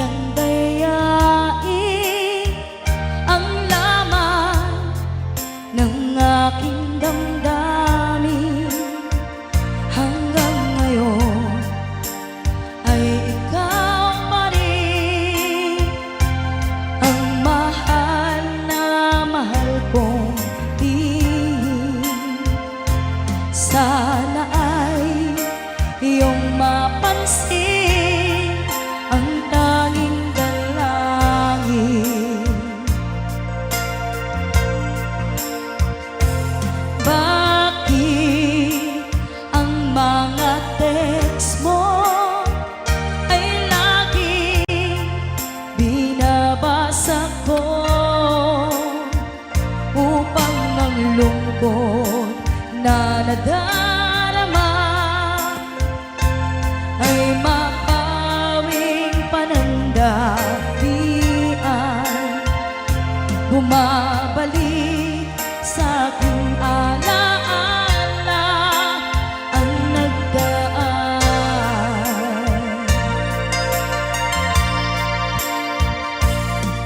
kayang dayain ang laman ng aking damdamin. Hanggang ngayon ay ikaw pa rin ang mahal na mahal kong tihin. Sana ay iyong mapansin ang tanging dalangin. Bakit ang mga text mo ay laging binabasa ko upang ang lungkot na nadarama ay mapawing panandalian. Bumabalik sa aking alaala ang nagdaan.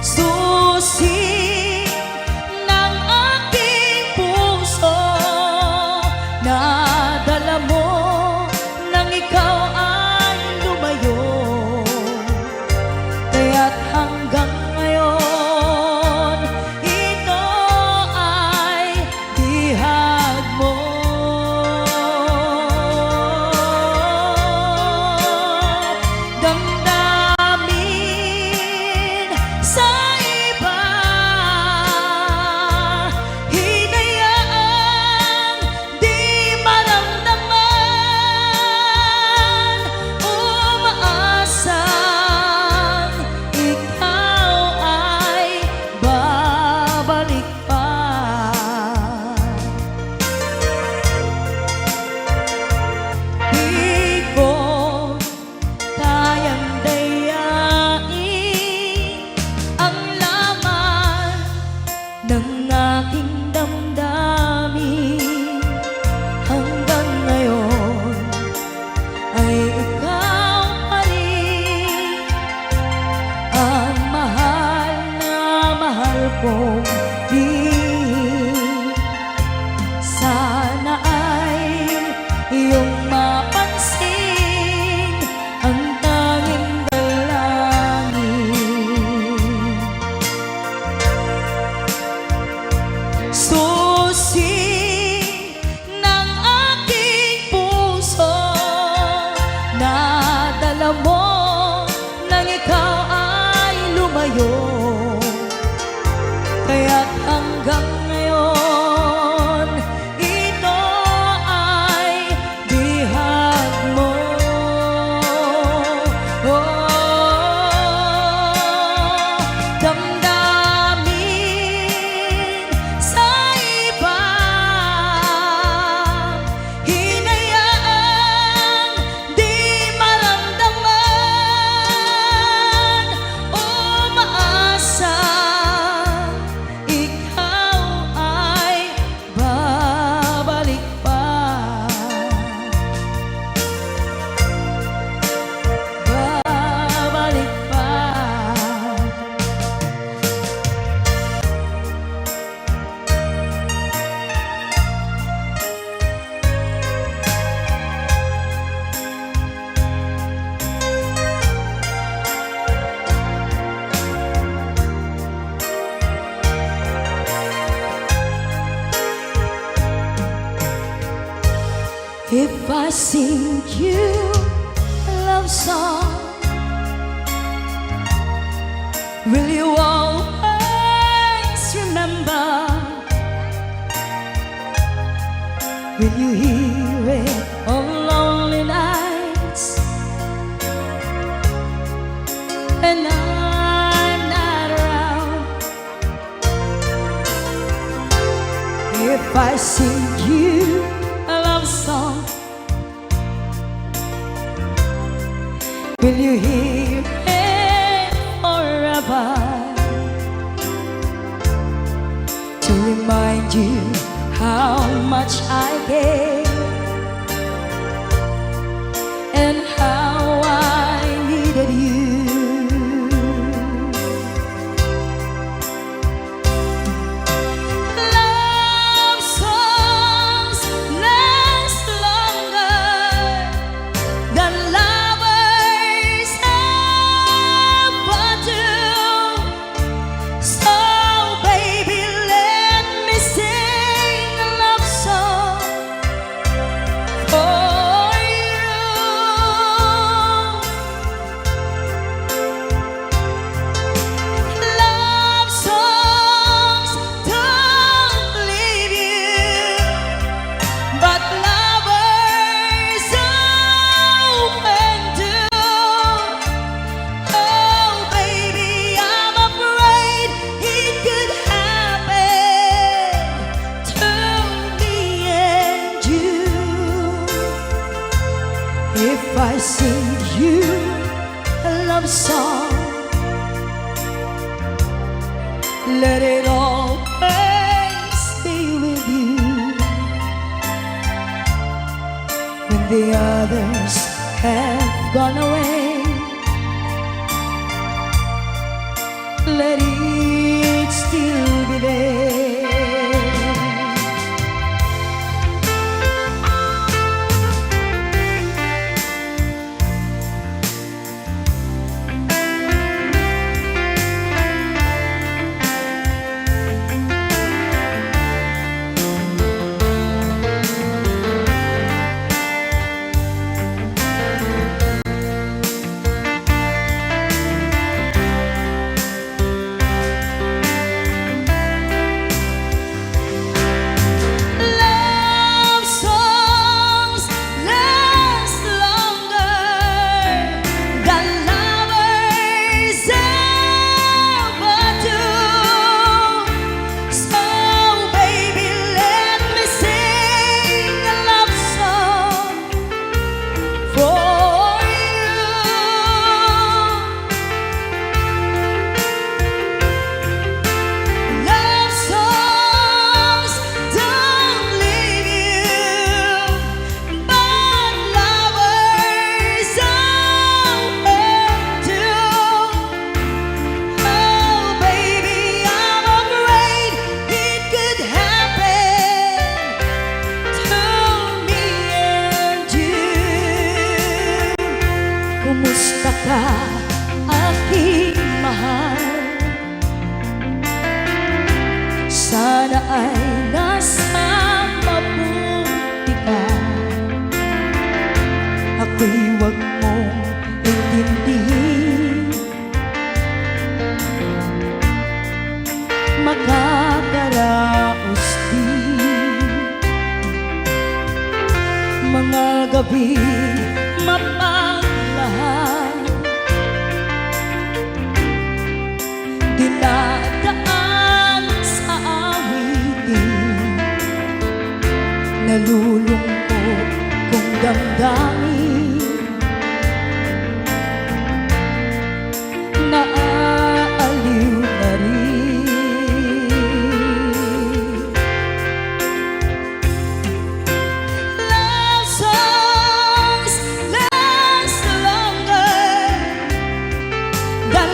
Susi ng aking puso na dala mo nang ikaw ay lumayo, kaya't hanggang ngayon ito ay bihag mo. Damdamin sa iba, hinayaang di maramdaman, umaasang ikaw ay babalik pa. Di ko kayang dayain ang laman ng aking damdamin. Hanggang ngayon ay ikaw pa rin ang mahal na mahal kong tihin. Sana ay iyong mapansin ang tanging dalangin. Susi ng aking puso na dala mo nang ikaw ay lumayo, kaya't hanggang ngayon ito ay bihag mo. Damdamin sa iba, hinayaang di maramdaman, umaasa ikaw ay babalik pa. Babalik pa. If I sing you a love song, will you always remember? Will you hear it on lonely nights and I'm not around? If I sing you a love song, will you hear it forever? To remind you how much I care and how I needed you. song. Let it always be with you when the others have gone away. Let it still be there. Kumusta ka, aking mahal? Sana ay nasa mabuti ka. Ako'y huwag mong intindihin. Makakaraos din mga gabi dinadaan sa awitin, nalulungkot kong damdamin, naaaliw na rin. Love songs last longer than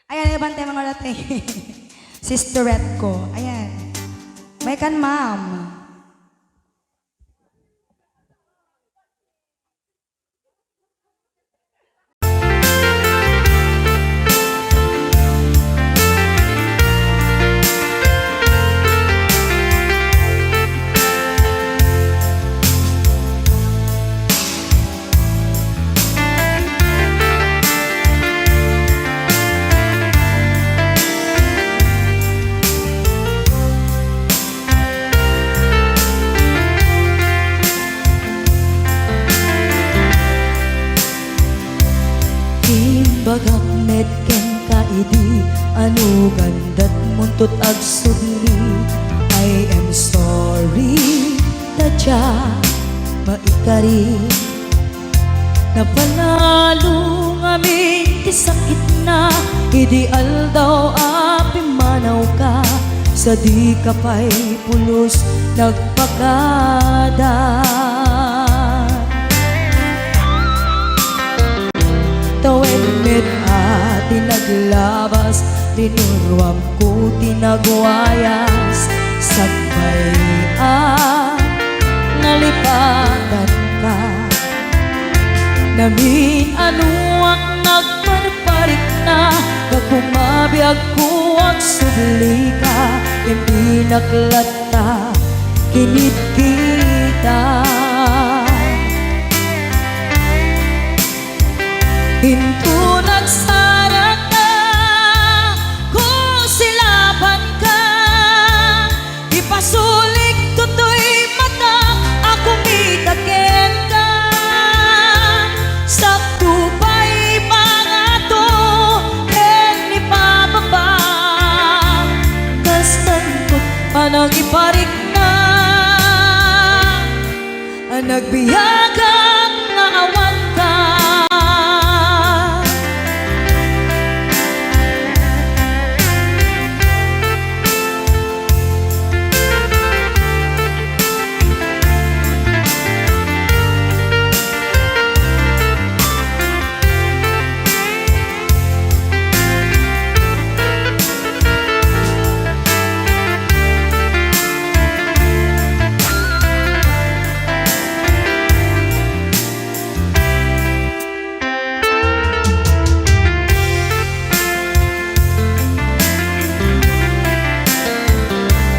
ayan, ibang tema nga natin. Sisterette ko. Ayan. May kan, ma'am. Bagak medken kaidi anu gandat muntut ag sudli. I am sorry tadya maikari napanalo ngamin ti sakit na ideal daw api manaw ka sa di ka pa'y pulos nagpakada. tinuruan ko tinagwayas sagbayan nalipatan ka namin ano ang nagparparik na nagkumabiyag ko ang subli ka hindi naklata kinit kita hinto nagsara ka kung silaban ka ipasulik tutoy mata ako mitaken ka sakto pa'y pangato en ipababa kastantot panang iparik na nagbiyagang naawan ka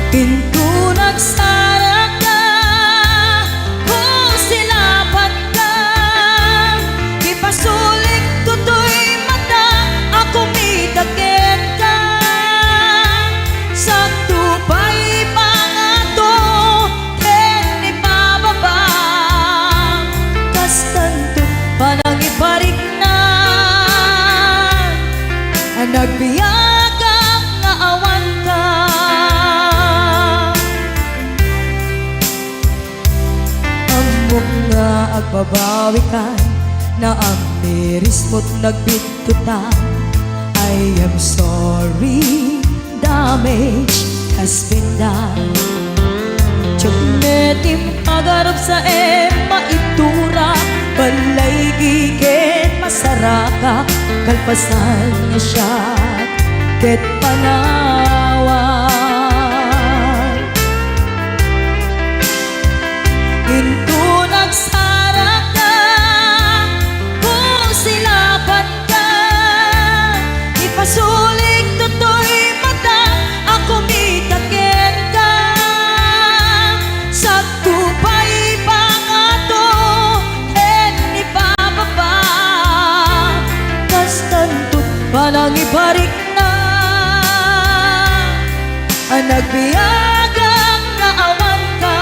pinto nagsara ka kung silaban ka ipasulik tutoy mata ako mitaken ka sakto pa'y pangato ken ipababa kastanto panang iparik na nagbiyagang naawan ka nga agbabawi ka na ang miris mo't nagbitutan I am sorry, damage has been done Tsunetim pagarap sa maitura balay gigit masaraka kalpasan niya siya ket panawan hinto nagsara ka kung silaban ka ipasulik tutoy mata ako mitaken ka sakto pa'y pangato en ipababa kastantot panang iparik na nagbiyagang naawan ka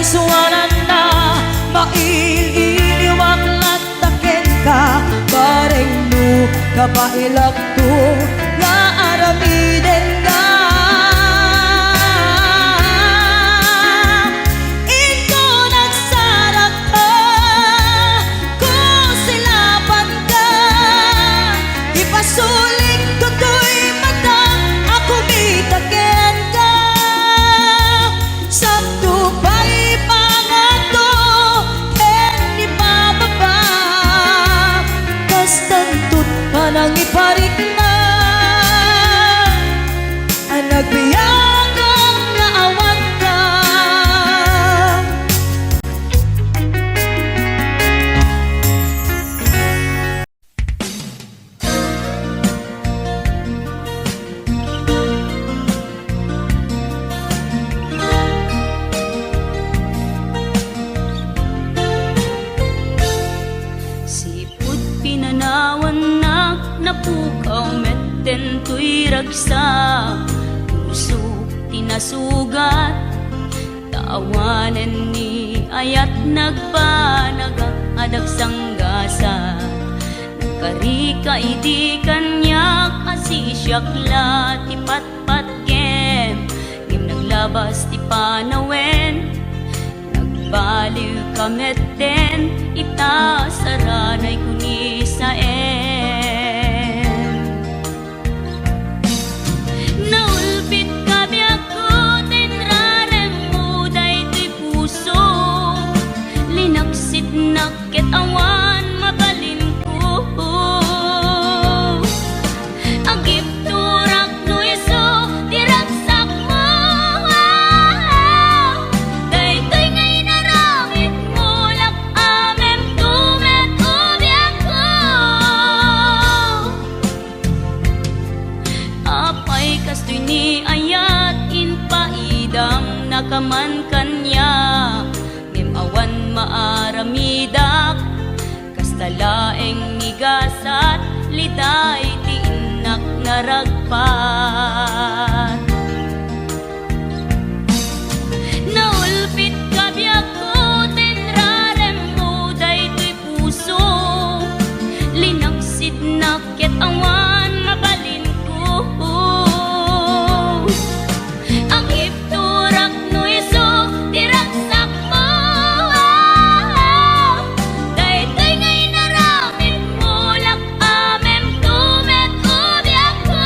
suwanan na maililiwag lataken ka bareng no kapailak to nga aramiden ka ito nagsarak ka kung silaban ka ipasulik tutoy mata ako mitaken ka sakto pa'y pangato en ipababa kastantot panang iparik na nagbiyagang naawan ka napukaw metten tuy ragsa puso tinasugat taawanan ni ayat nagpanagak adag sanggasa nakarika idi kanyak asisyakla ti patpat kem ngim naglabas ti panawen nagbaliw kametten ita saranay kuni sa nakit awan mabalin ko midak kastalaeng migasat liday ti inak naragpat. Naulpit kabiyak ko tenrarem mo daytoy puso linaksid naket awan mabalin ko. Ang ipturak no iso tiragsak mo daytoy ngay naramid mo lak amem tumet ubi ako.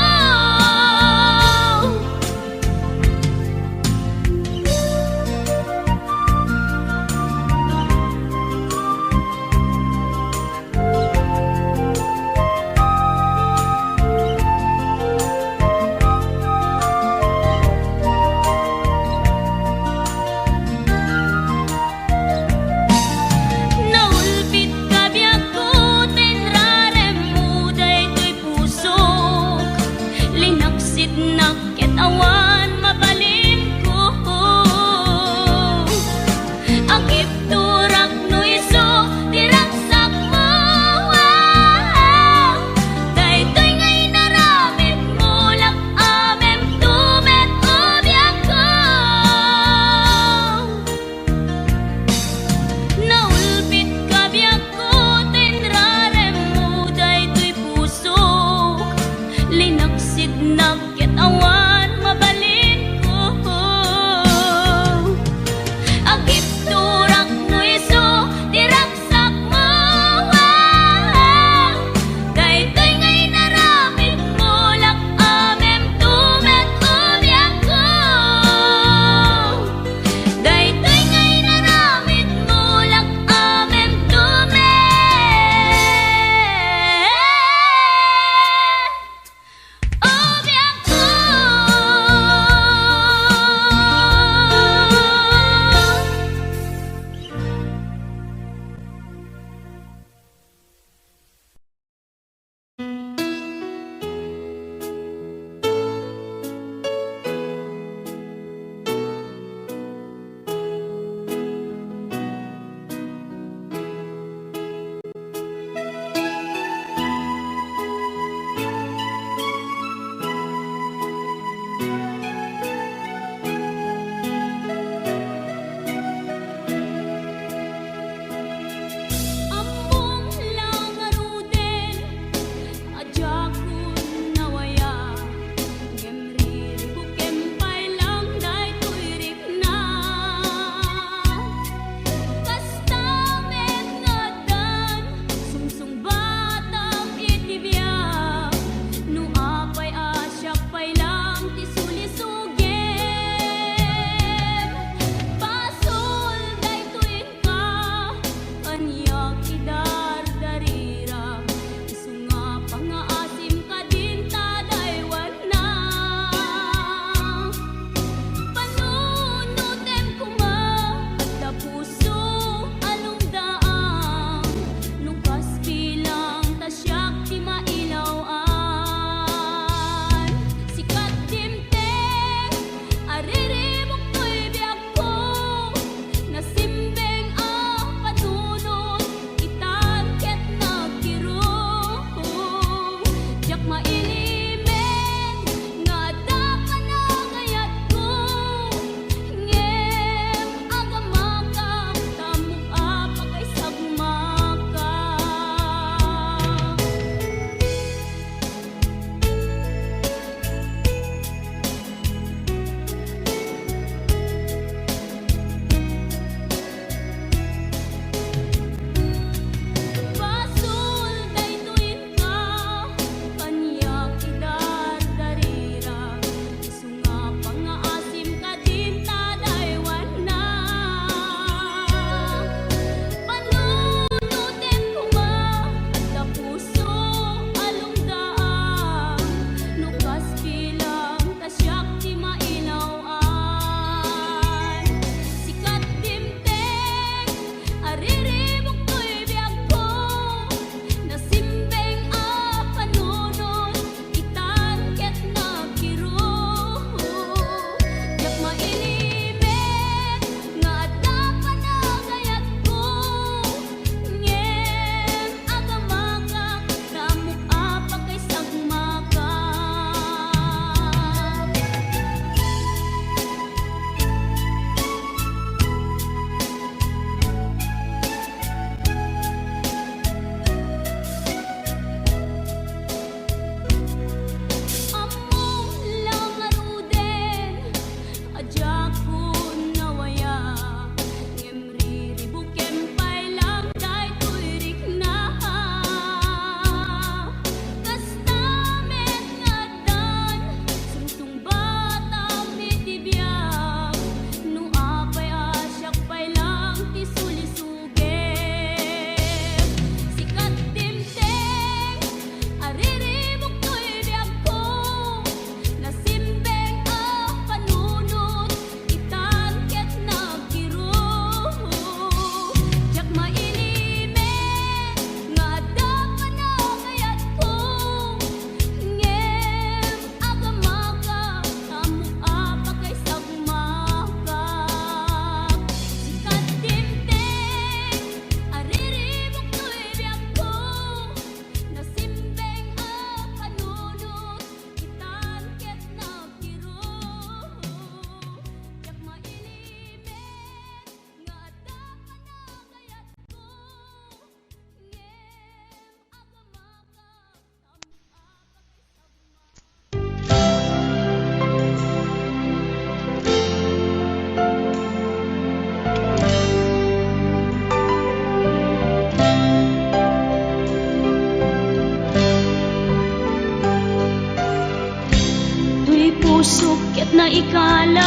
ket na ikalang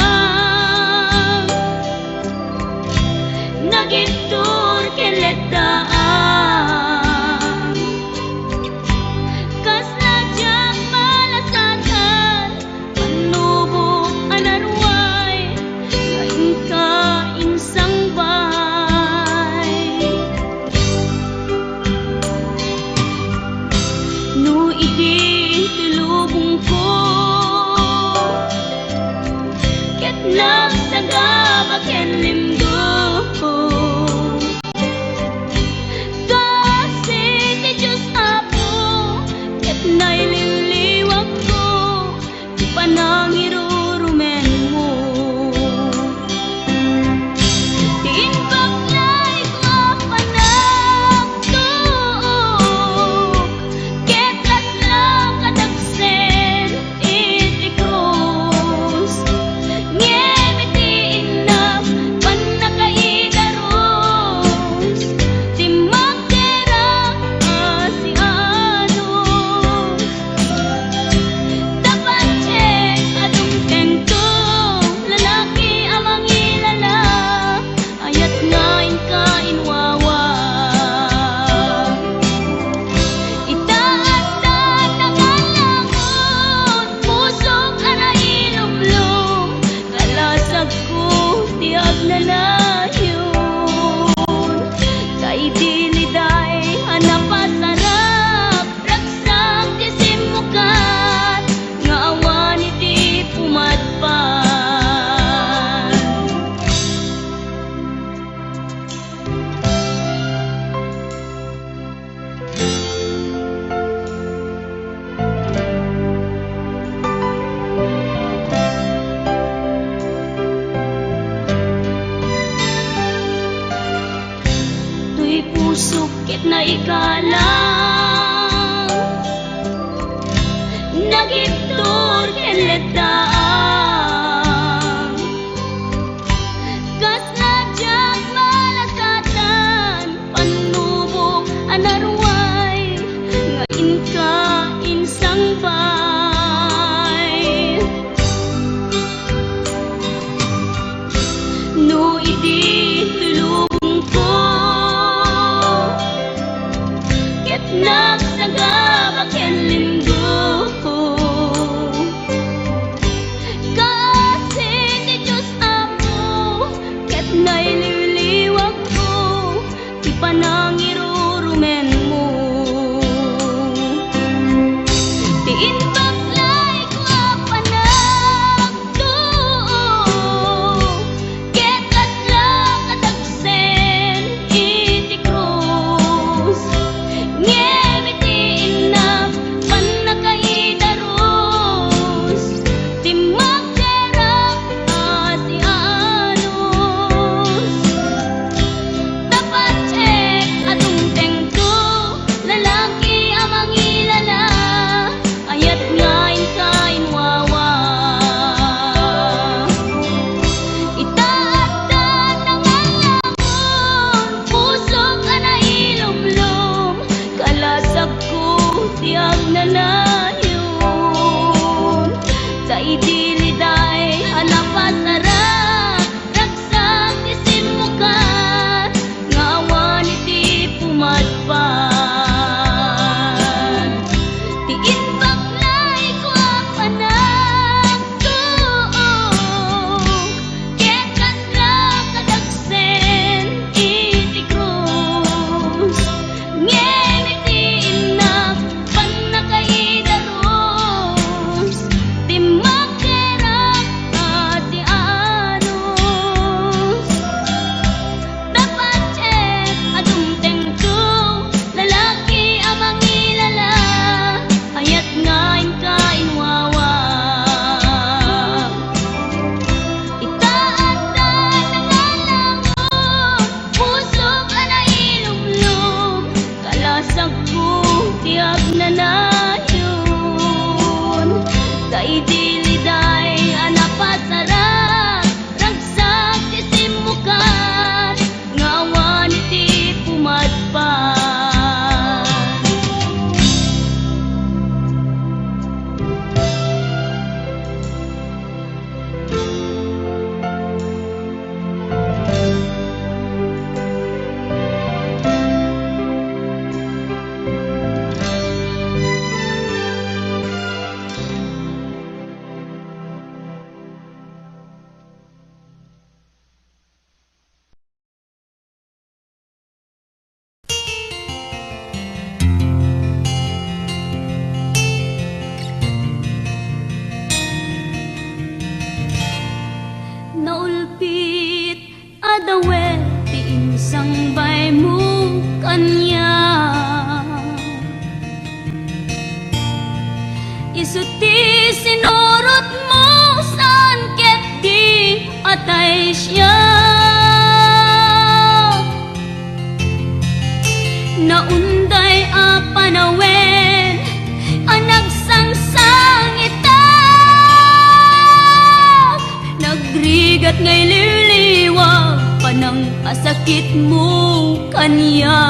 nagitur keledaan kas nadyang malasatan panubok anarway ngayon ka insang bay no idi tilubong ko ket nagsaga baken limdo kasi ti Diyos Apo ket naililiwag ko ti panangirurumen mo ti inbaklay ko panagtuok ket laslang kadagsen iti krus ngem iti inap panakaidaros ti magdera asianos dapat check adung tento lalaki amang ilala ayat ngain ka inwawa itaas ta nangalangon pusok ana ilumlum kalasag ko tiag na layon kay diliday hanapasarap ragsak ti simukan nga awan iti pumadpan tuy pusok ket na ikalang nagitur keledaan kas nadyang malasatan panubok anarway ngayon ka insang bay no idi tulubong ko ket nagsaga baken limdo kasi ti Diyos Apo ket naililiwag ko ti panangirurumen mo ti inbaklay ko panagtuok ket laslang kadagsen iti krus ngem iti inap panakaidaros ti magdera asianos dapat check adung tengto lalaki amang ilala ayat ngain ka inwawa itaas ta nangalangon pusok ana ilumlum kalasag ko tiag na layon kay diliday hanapasarap ragsak ti simukan nga awan iti pumadpan ti inbaklay ko panagtuok ket laslang kadagsen iti krus ngem iti inap panakaidaros ti magdera asianos dapat check adung tengto lalaki amang ilala ayat ngain ka inwawa itaas ta nangalangon pusok ana ilumlum kalasag ko tiag na layon kay diliday hanapasarap ragsak ti simukan nga awan iti pumadpan sinurot mo saan ket di atay siya. Naunday a panawen ang nagsangsang ita, nagrigat ngay liliwag panang asakit mo kaniya.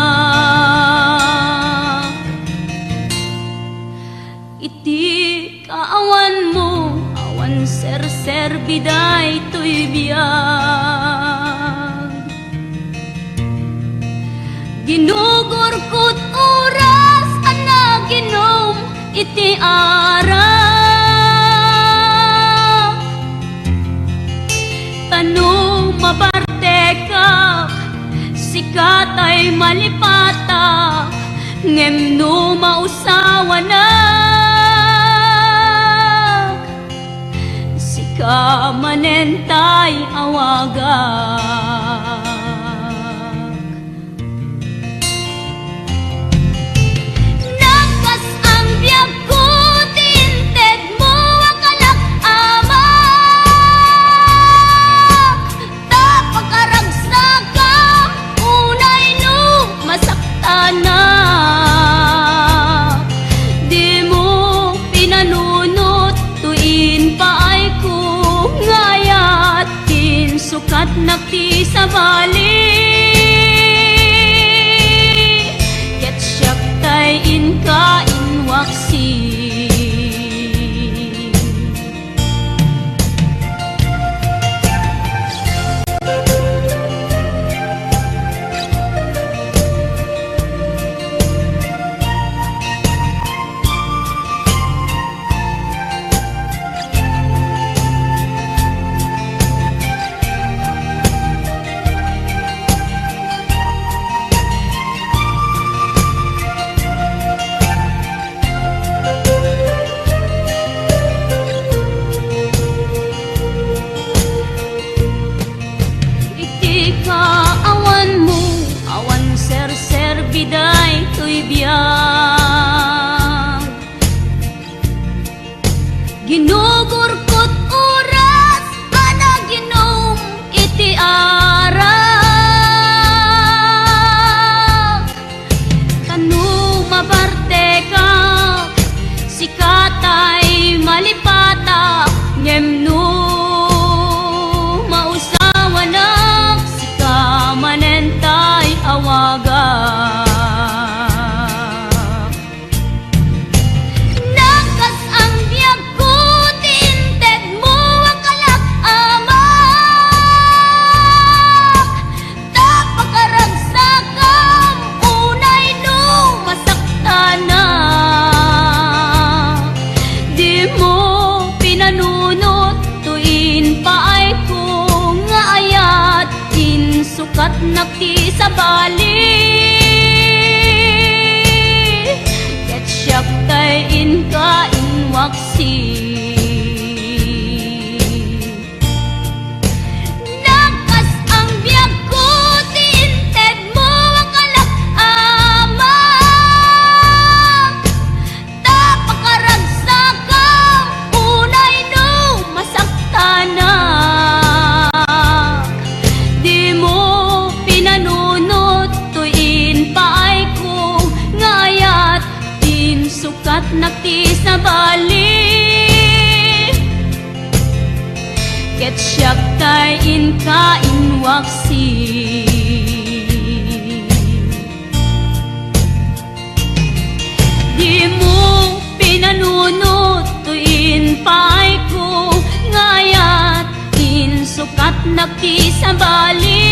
Iti kaawan mo awan ser biday to'y biyag, ginugurkot oras ana ginom iti ara. Tanong mabarte ka sikat ay malipata, ngem no mausawa na sika manentay awagak. Nakas ang biyag ko tinted mo akalak ama, tapakaragsak ka unay no masakta na. Di mo pinanunot tuin pa ay kung ngayat din sukat nakti sa bali. Ket siyak tay inka inwaksi. Biday to'y biyag, ginugurkot oras ana ginom iti ara. Tanu mabarte ka sikatay malipata, ngem no mausawa na sika manentay awaga. Sukat nakti sa bali, ket siyak tay inka inwaksi. Nakas ang biyag ko tinted mo akalak ama, tapakaragsak ka unay no masakta na. Di mo pinanunot tuin pa ay kung ngayat din sukat nakti sa bali. Ket siyak tay inka inwaksi. Di mo pinanunot tuin pa ay kung ngayat din sukat nakti sa bali.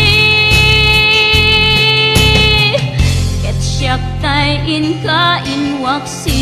Ket siyak tay inka inwaksi.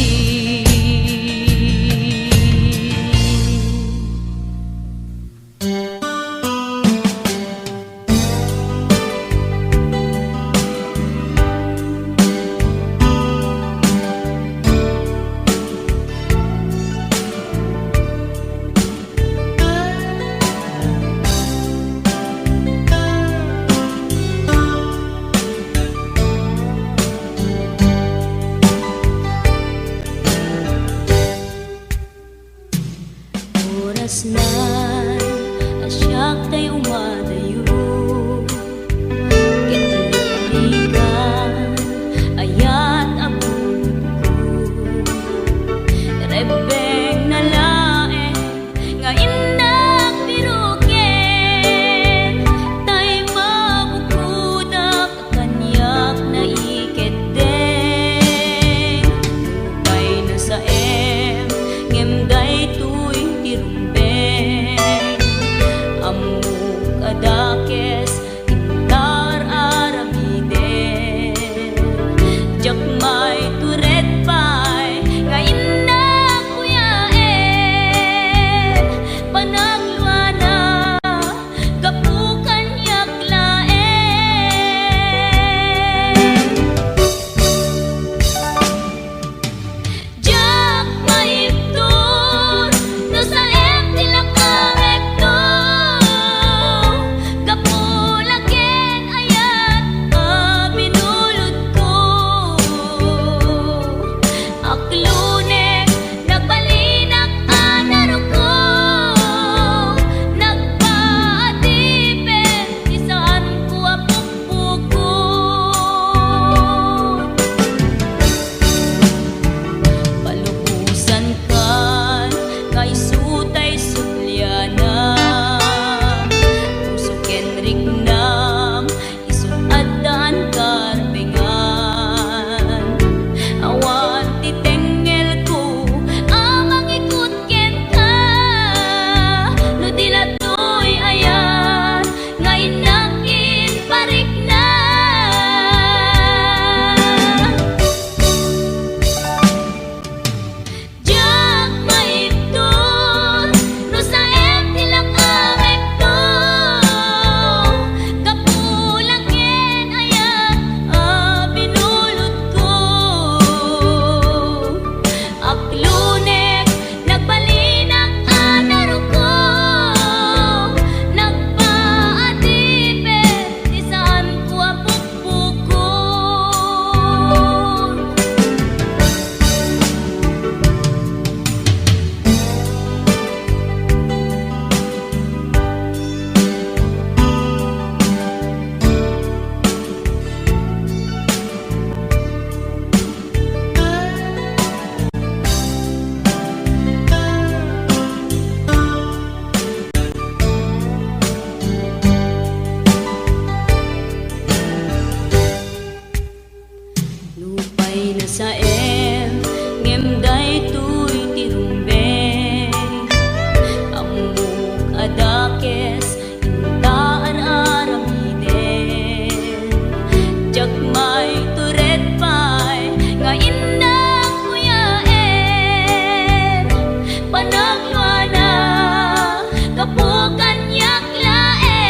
sa em ngem day tuy tirumbe amuk adakes inta aramiden jak may turet pay nga inang kuya em panagwana kapukan yak laeng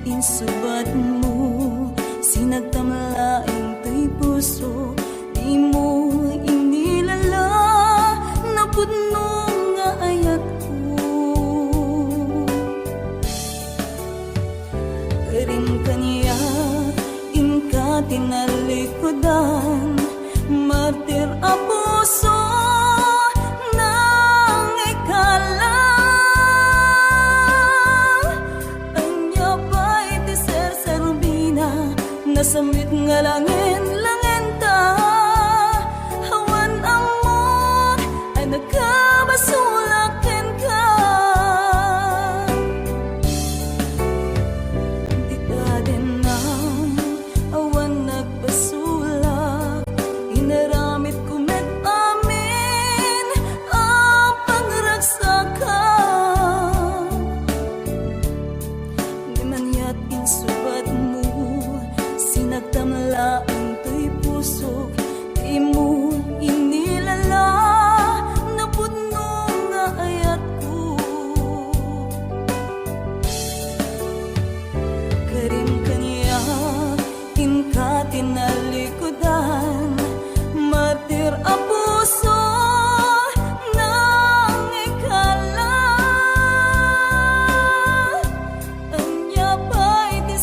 insubat mo, sinagtamlaing to'y puso, di mo inilala, napudno nga ayat ko. Karim kaniya, inka tinalikodan, martir a puso, nang ikala. Anya ba'y ti ser rubina, nasamit nga langin ta, hawan amot ay nagkabasulakin ka. Di ka din na awan nagbasulak, inaramit ko met amin ang pangragsakan. Di man yat insubat mo, sinagtamlaan to'y puso, di mo inilala, napudno nga ayat ko. Karim kaniya, inka tinalikodan, martir a puso, nang ikala. Anya ba'y di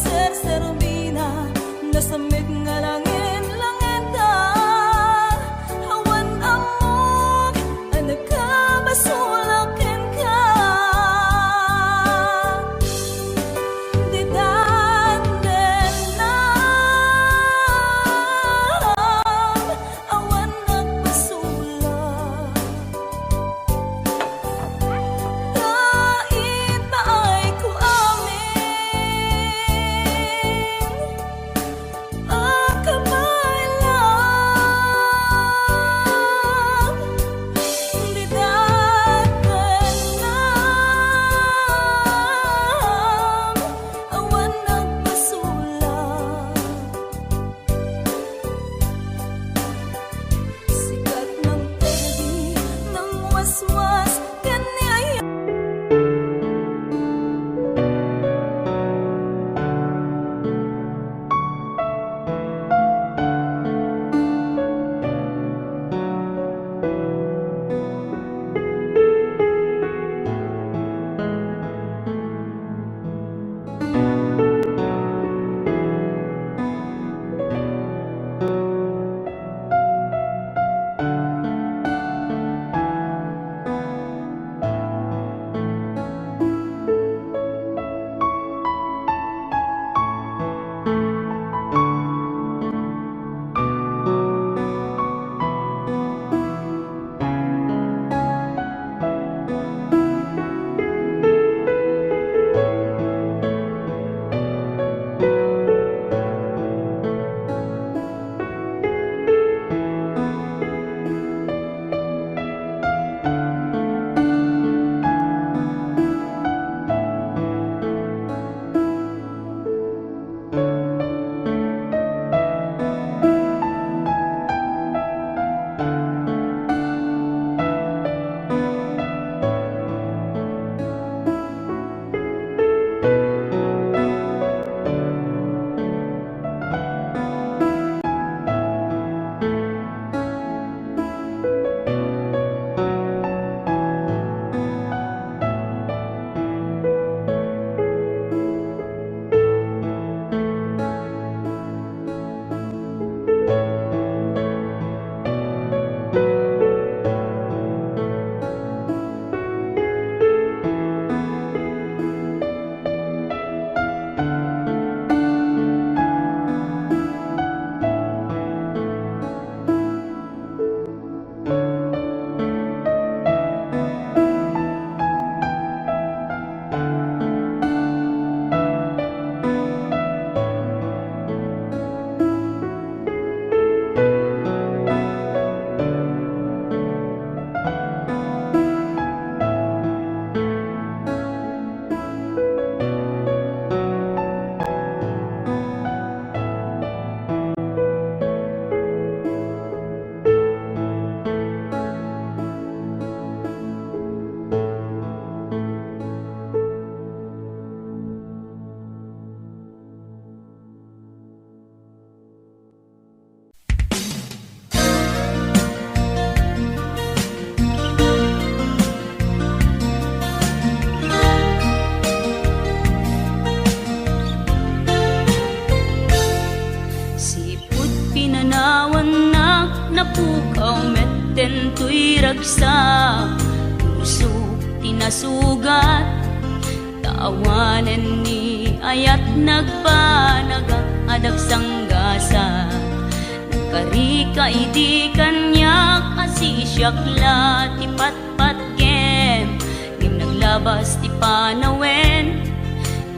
napukaw metten tuy ragsa, puso tinasugat, taawanan ni ayat nagpanagak adak sanggasa. Karika idi kanyak asisyakla ti patpat gem, ngim naglabas ti panawen,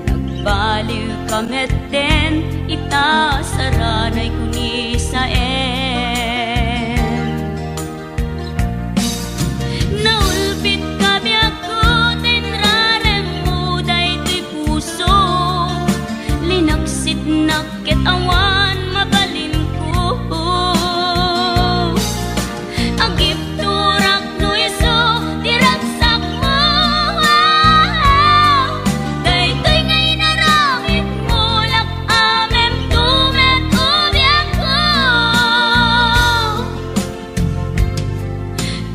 nagbaliw kametten ita saranay kuni sa naulpit kami ako tenrarem mo daytoy puso, linaksit nakit awan mabalin ko, agip turak no iso diragsak mo, daytoy ngay naramit mo lak amem tumet ubiak ko,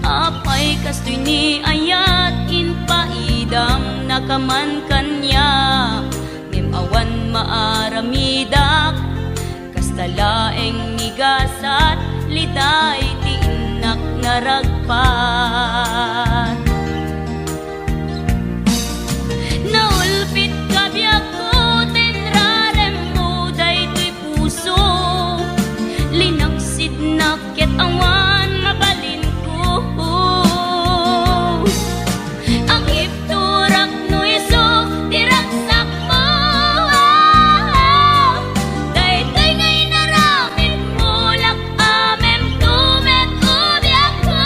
apay kastoy ni ayat in paidam nakaman kanya, ngem awan maaramidak kastalaeng nigasat liday ti inak naragpat. Naulpit kabiyak ko tenrarem mo daytoy puso, linaksid nakit awan mabalin ko, ang ipturak no iso diragsak mo, daytoy ngay naramit mo lak amem tumet ubiak ko,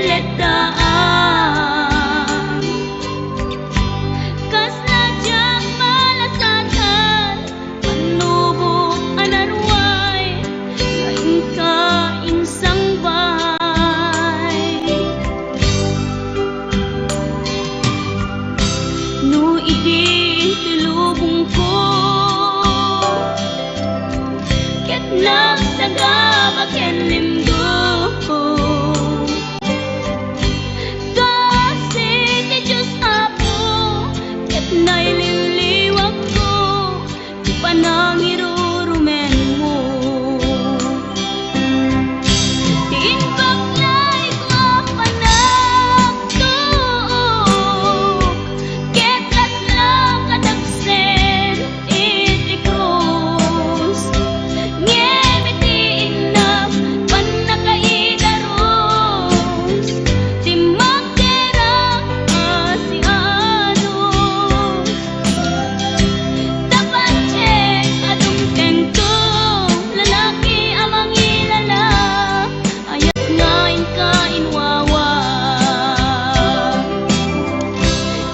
keledaan. Kas nadyang malasatan, panubok anarway, ngayon ka insang bahay. No idi tilubong ko, ket nagsaga baken limdo. Kasi ti Diyos Apo, ket naililiwag ko, ti panangirurumen mo. Ti inbaklay ko panagtuok, ket laslang kadagsen iti krus. Ngem iti inam panakaidaros, ti magderang asianos. Dapat check adung tento, lalaki amang ilala, ayat ngayon ka inwawa.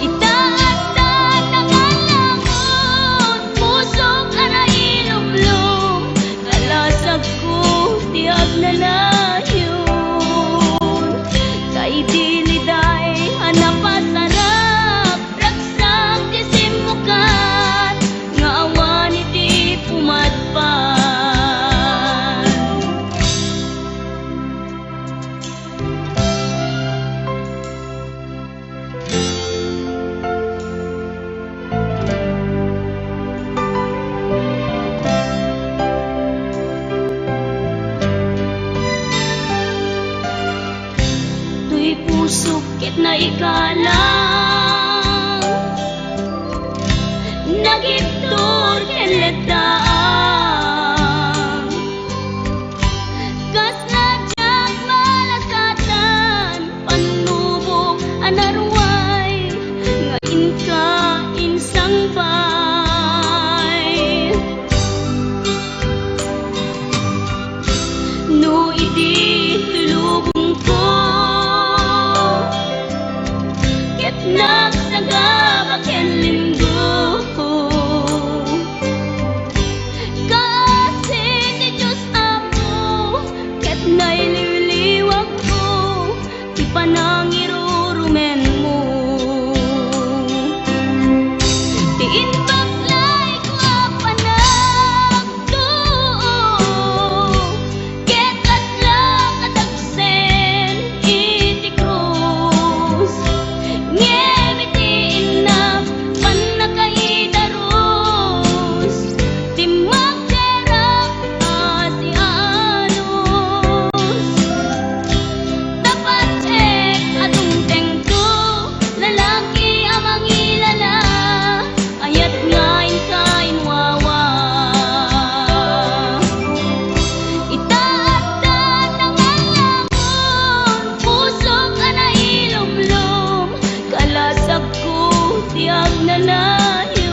Itaas-taas ang alangon, pusok ana ilumlum, kalasag ko tiag na layon. Kay diliday hanapasarap, ragsak ti simukan, nga awan iti pumadpan. Tuy pusok ket na ikalang, nagiptor ken ledaan. Kas nadyang malasatan, panubok anarway, ngayon ka insang bay. No idi tilubong ko, ket nagsaga baken limdo. Kasi ti Diyos Apo, ket naililiwag ko, ti panangirurumen mo. Ti inbaklay ko panagtuok, ket laslang kadagsen iti krus. Ngem iti inam panakaidaros, ti magderang asianos. Dapat check adung tengto, lalaki amang ilala, ayat ngayon ka inwawa. Itaas-taas ang alangon, pusok ana ilumlum, kalasag ko tiag na layon.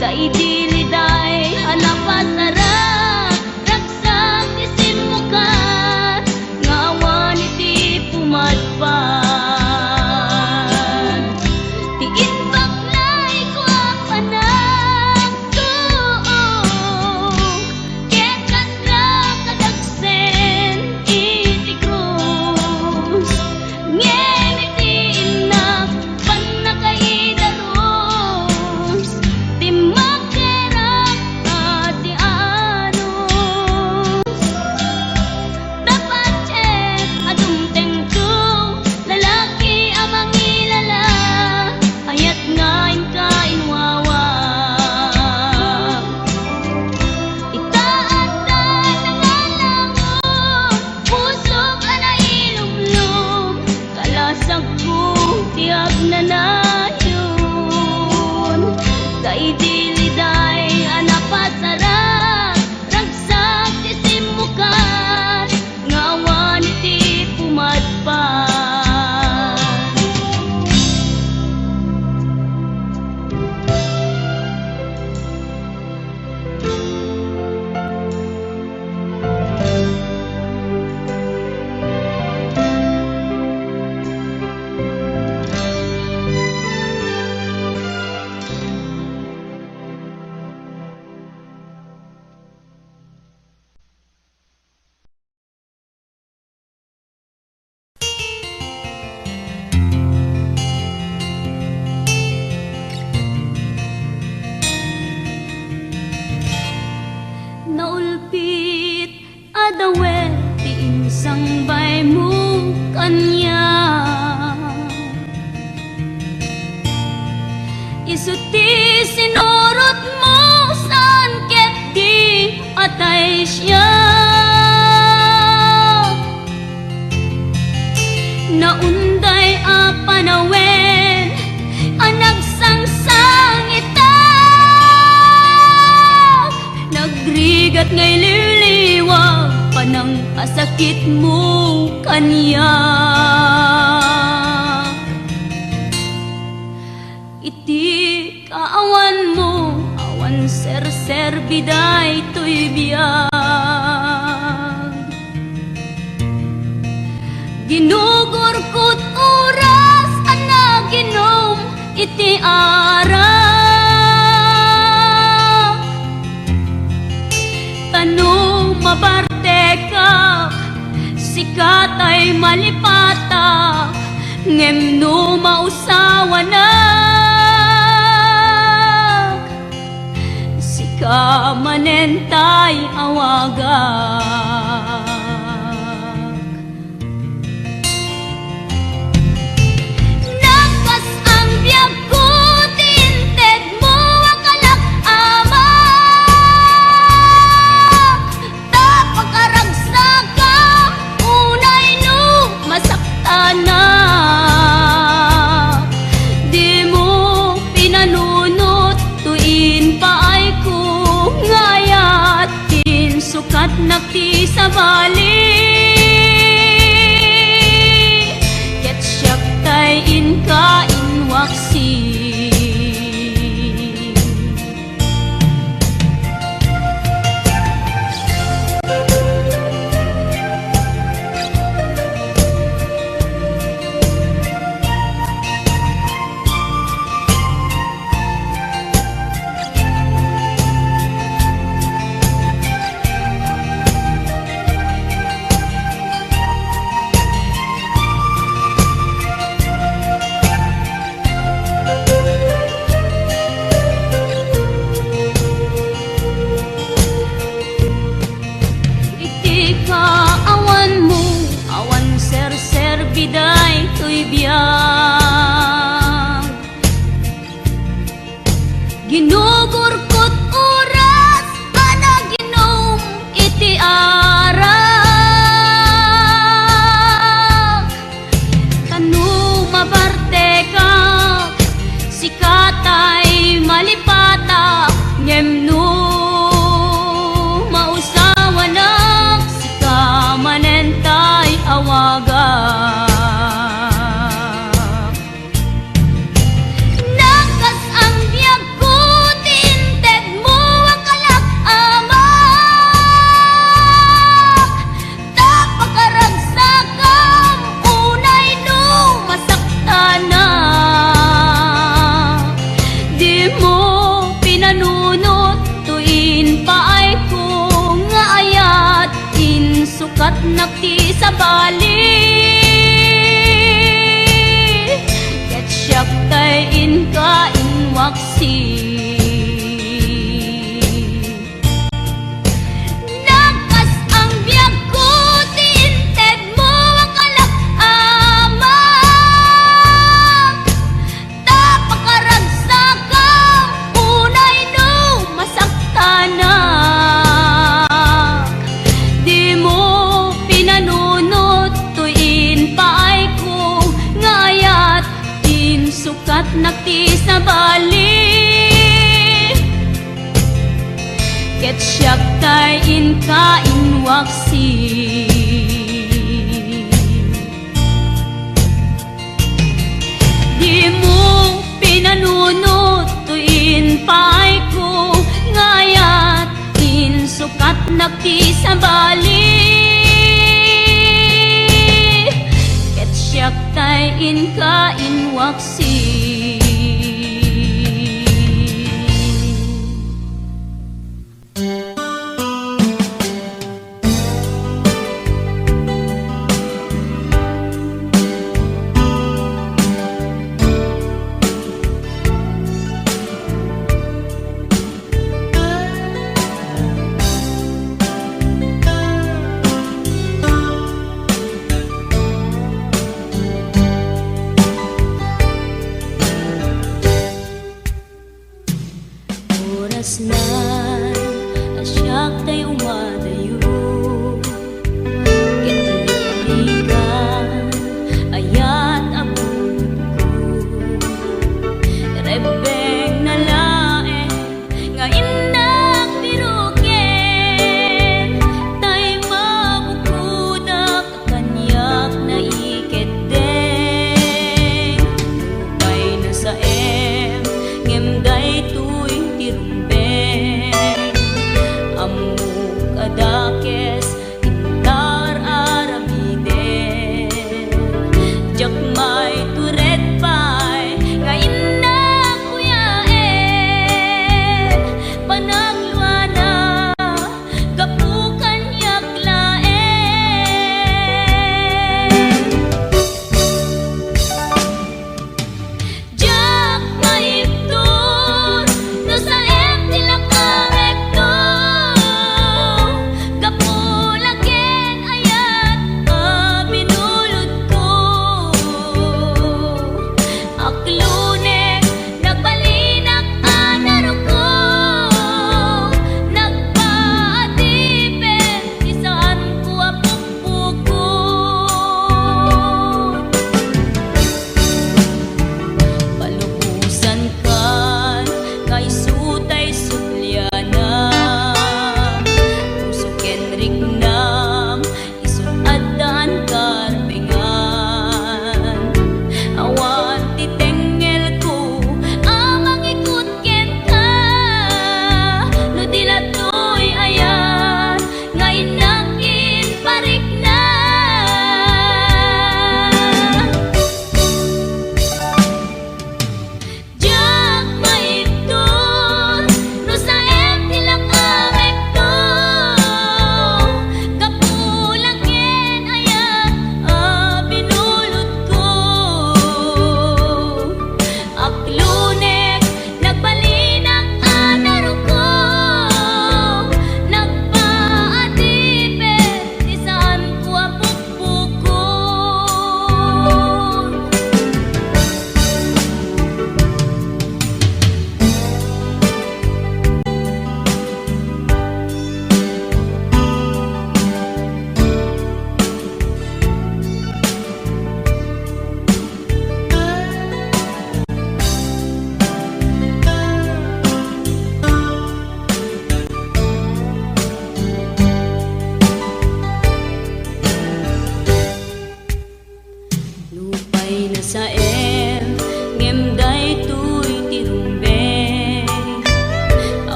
Kay diliday hanapasarap, ragsak ti simukan, nga awan iti pumadpan. Ti inbaklay ko panagtuok, ket laslang kadagsen iti krus. Ngem iti inam panakaidaros, ti magderang asianos. Dapat check adung tengto, lalaki amang ilala, ayat ngayon ka inwawa. Itaas-taas ang alangon, pusok ana ilumlum, kalasag ko tiag na layon. Kay diliday hanapasarap, ragsak ti simukan, nga awan iti pumadpan. pay mo kanya. Isuti sinurot mo saan ket di atay siya. Naunday a panawen anagsangsang ita. Nagrigat ngay liliwag panang asakit mo kanya. Iti kaawan mo awan ser biday to'y biyag. Ginugur ko't oras ana ginom iti ara. Tanong mabarte ka sikat ay malipata ngem no mausawa na. Sika manentay awagak. Nakas ang biyag ko tinted mo akalak ama. Tapakaragsak ka unay no masakta na. Di mo pinanunot tuin pa ay kung ngayat din sukat nakti sa bali. Ket siyak tay in ka inwaksi. Iti kaawan mo awan ser biday to'y biyag. Ginugur ko't oras ana ginom iti ara. Tanong mabarte ka sikat ay malipata ngem no mausawa na. Sika manentay awagak. Nakas ang biyag ko tinted mo akalak ama. Tapakaragsak kam unay no masakta na. Di mo pinanunot tuin pa ay kung ngayat in sukat nakti sa bali. Ket siyak tay in ka inwaksi. Nakas ang biyag ko tinted mo akalak ama. Tapakaragsak kam unay no masakta na. Di mo pinanunot tuin pa ay kung ngayat din sukat nakti sa bali. Ket siyak tay in ka inwaksi. Di mo pinanunot tuin pa ay kung ngayat din sukat nakti sa bali. Ket siyak tay in ka inwaksi.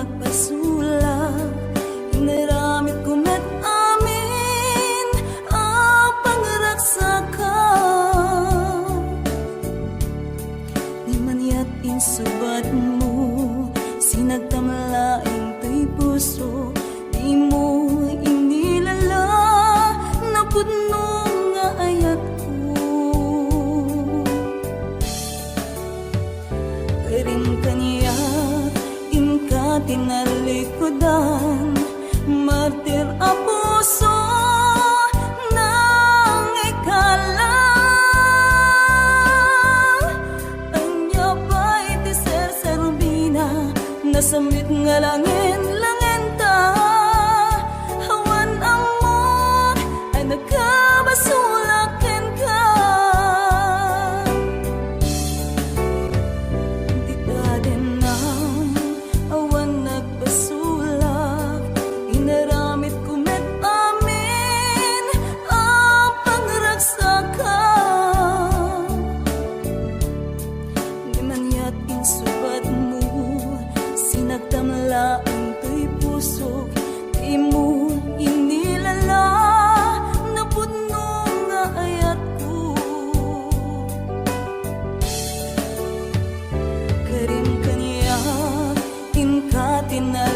nagpasulak, inaramit ko met amin ang pangragsaka. Di man yat insubat mo, sinagtamlaing to'y puso, di mo inilala na pudno nga ayat ko. Karim kaniya inka tinalikodan, martir a puso nang ikala. Anya pa'y tiser sa rubina, nasamit nga langin ta. Hawan ang moon ay nagkabasulakin ka. Di ka din na awan nagbasulak, inaramit ko met amin ang pangragsaka. Di man yat insubat mo, sinagtamlaang to'y puso, di mo inilala na pudno nga ayat ko. Karim kaniya inka tinal